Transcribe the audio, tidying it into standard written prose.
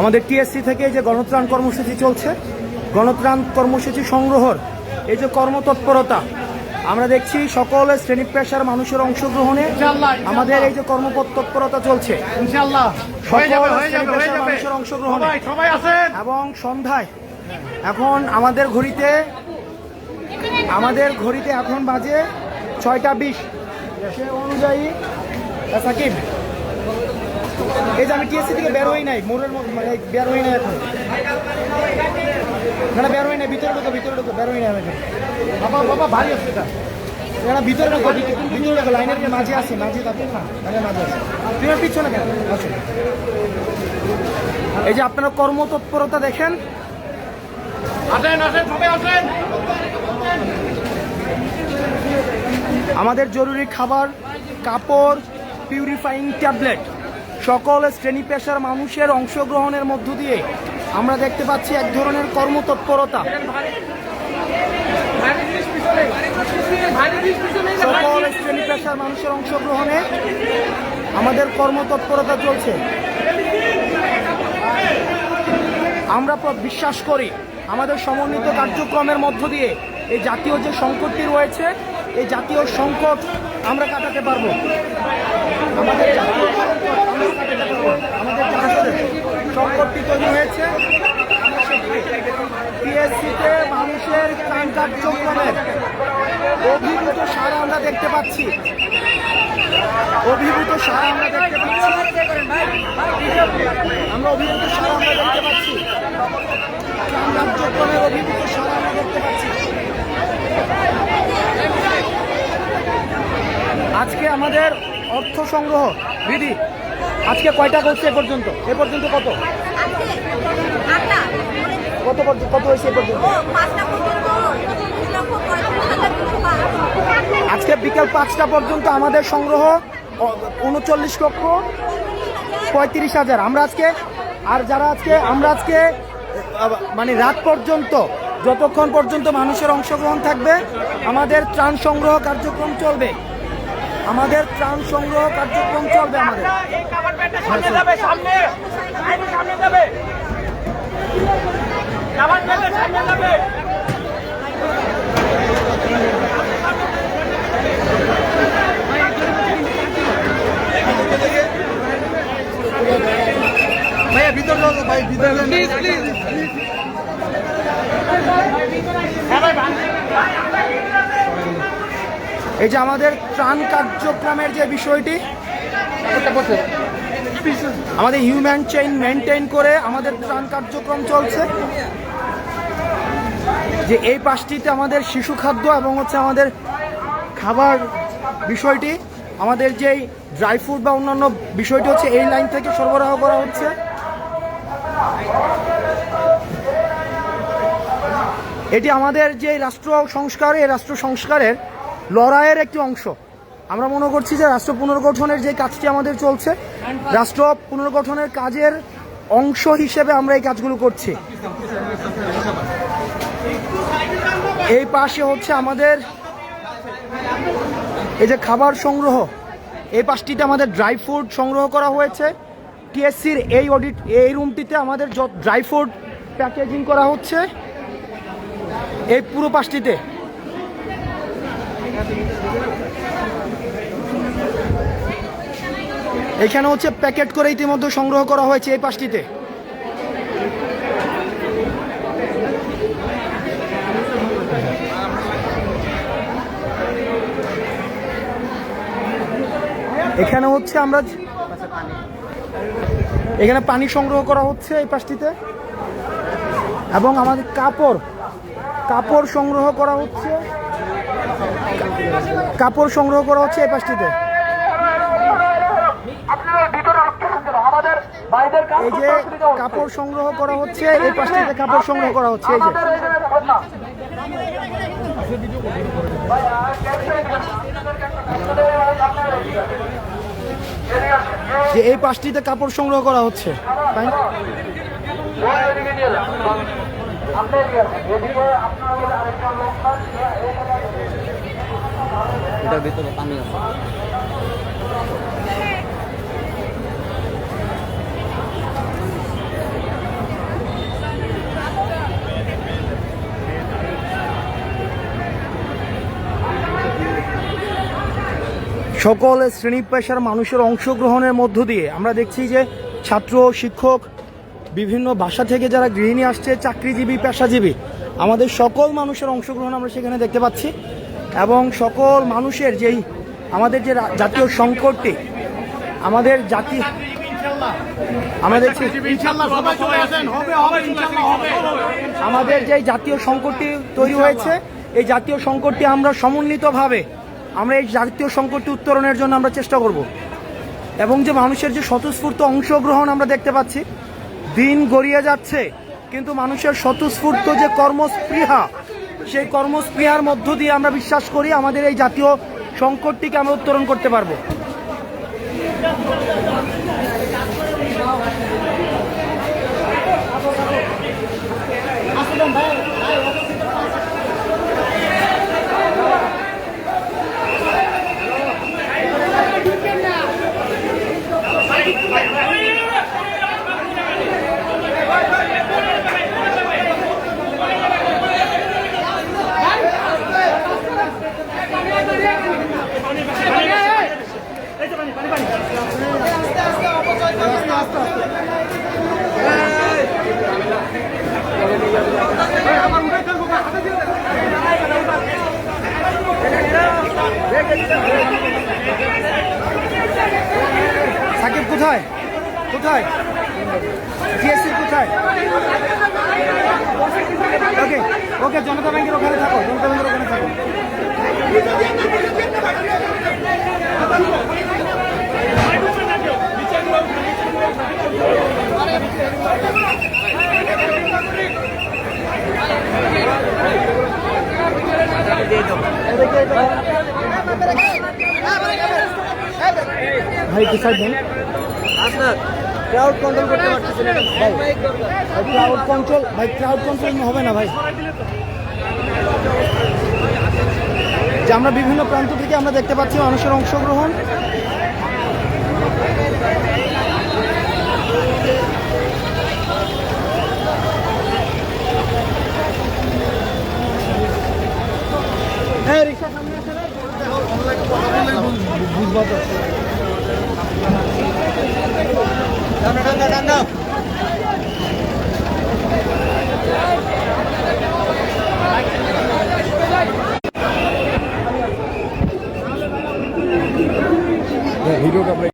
আমাদের টিএসসি থেকে যে গণত্রাণ কর্মসূচি চলছে, গণত্রাণ কর্মসূচি সংগ্রহর এই যে কর্মতৎপরতা আমরা দেখছি, সকল শ্রেণী পেশার মানুষের অংশগ্রহণে আমাদের এই যে কর্মতৎপরতা চলছে ইনশাআল্লাহ মানুষের অংশগ্রহণে এবং সন্ধ্যায় এখন আমাদের ঘড়িতে এখন বাজে 6টা 20। সে অনুযায়ী সাকিব, এই যে আমি টিএসসি থেকে বেরোই নাই, মোড়ের মানে বেরোই নাই এখন, না বেরোই নাই, ভিতরে ঢুকো বেরোই নাই আমি বাবা ভারী হচ্ছে এটা, ভিতরে ঢুকো লাইনের মাঝে আসি, মাঝে আছে তুমি পিছনে কেন আছো। এই যে আপনারা কর্মতৎপরতা দেখেন, আমাদের জরুরি খাবার, কাপড়, পিউরিফাইং ট্যাবলেট, সকল শ্রেণী পেশার মানুষের অংশগ্রহণের মধ্য দিয়ে আমরা দেখতে পাচ্ছি এক ধরনের কর্মতৎপরতা। সকল শ্রেণী পেশার মানুষের অংশগ্রহণে আমাদের কর্মতৎপরতা চলছে। আমরা বিশ্বাস করি আমাদের সমন্বিত কার্যক্রমের মধ্য দিয়ে এই জাতীয় যে সংকটটি রয়েছে, এই জাতীয় সংকট আমরা কাটাতে পারবো। আমাদের সংকটটি তৈরি হয়েছে, টিএসসিতে মানুষের ত্রাণ কার্যক্রমের অভিভূত সারা আমরা দেখতে পাচ্ছি, আমরা অভিভূত সারা আমরা দেখতে পাচ্ছি, ত্রাণ কার্যক্রমের অভিভূত সারা আমরা দেখতে পাচ্ছি। আজকে আমাদের অর্থ সংগ্রহ বিধি আজকে কয়টা করছে এ পর্যন্ত কত হয়েছে এ পর্যন্ত? আজকে বিকেল 5টা পর্যন্ত আমাদের সংগ্রহ 39,35,000। আমরা আজকে মানে রাত পর্যন্ত, যতক্ষণ পর্যন্ত মানুষের অংশগ্রহণ থাকবে আমাদের ত্রাণ সংগ্রহ কার্যক্রম চলবে, আমাদের ভাইয়া ভিতরে এই যে আমাদের ত্রাণ কার্যক্রমের যে বিষয়টি, আমাদের হিউম্যান চেইন মেনটেন করে আমাদের ত্রাণ কার্যক্রম চলছে। যে এই পাশটিতে আমাদের শিশু খাদ্য এবং আমাদের খাবার বিষয়টি, আমাদের যেই ড্রাই ফ্রুট বা অন্যান্য বিষয়টি হচ্ছে এই লাইন থেকে সরবরাহ করা হচ্ছে। এটি আমাদের যে রাষ্ট্র সংস্কার, এই রাষ্ট্র সংস্কারের লড়াইয়ের একটি অংশ। আমরা মনে করছি যে রাষ্ট্র পুনর্গঠনের যে কাজটি আমাদের চলছে, রাষ্ট্র পুনর্গঠনের কাজের অংশ হিসেবে আমরা এই কাজগুলো করছি। এই পাশে হচ্ছে আমাদের এই যে খাবার সংগ্রহ, এই পাশটিতে আমাদের ড্রাই ফ্রুট সংগ্রহ করা হয়েছে। টিএসসির এই রুমটিতে আমাদের ড্রাই ফ্রুট প্যাকেজিং করা হচ্ছে। এই পুরো পাশটিতে এখানে হচ্ছে প্যাকেট করে ইতিমধ্যে সংগ্রহ করা হয়েছে এই পাশটিতে। এখানে হচ্ছে এখানে পানি সংগ্রহ করা হচ্ছে এই পাশটিতে, এবং আমাদের কাপড় সংগ্রহ করা হচ্ছে এই পাশটিতে। এই যে কাপড় সংগ্রহ করা হচ্ছে এই পাশটিতে, কাপড় সংগ্রহ করা হচ্ছে এই যে এই পাশটিতে কাপড় সংগ্রহ করা হচ্ছে। এটার ভিতরে পানি আছে। সকল শ্রেণী পেশার মানুষের অংশগ্রহণের মধ্য দিয়ে আমরা দেখছি যে ছাত্র, শিক্ষক, বিভিন্ন ভাষা থেকে যারা গৃহিণী আসছে, চাকরিজীবী, পেশাজীবী, আমাদের সকল মানুষের অংশগ্রহণ আমরা সেখানে দেখতে পাচ্ছি। এবং সকল মানুষের যেই আমাদের যে জাতীয় সংকটটি, আমাদের জাতি আমাদের যে জাতীয় সংকটটি তৈরি হয়েছে, এই জাতীয় সংকটটি আমরা সমন্বিতভাবে আমরা এই জাতীয় সংকটটি উত্তরণের জন্য আমরা চেষ্টা করব। এবং যে মানুষের যে স্বতঃস্ফূর্ত অংশগ্রহণ আমরা দেখতে পাচ্ছি, দিন গড়িয়ে যাচ্ছে কিন্তু মানুষের স্বতঃস্ফূর্ত যে কর্মস্পৃহা, সেই কর্মস্পৃহার মধ্য দিয়ে আমরা বিশ্বাস করি আমাদের এই জাতীয় সংকটটিকে আমরা উত্তরণ করতে পারবো। সাকিব কোথায় কোথায় জিএসসি কোথায়? ওকে ওকে, জনতা ব্যাংকের ওখানে থাকো, জনতা ব্যাংকের ওখানে থাকো। ভাই কোথায় দেন? ক্রাউড কন্ট্রোল করতে পারতেছি না ভাই। ক্রাউড কন্ট্রোল হবে না ভাই। যে আমরা বিভিন্ন প্রান্ত থেকে আমরা দেখতে পাচ্ছি মানুষের অংশগ্রহণ। হ্যাঁ, রিক্সা সামনে আছে না? বুঝবা তো।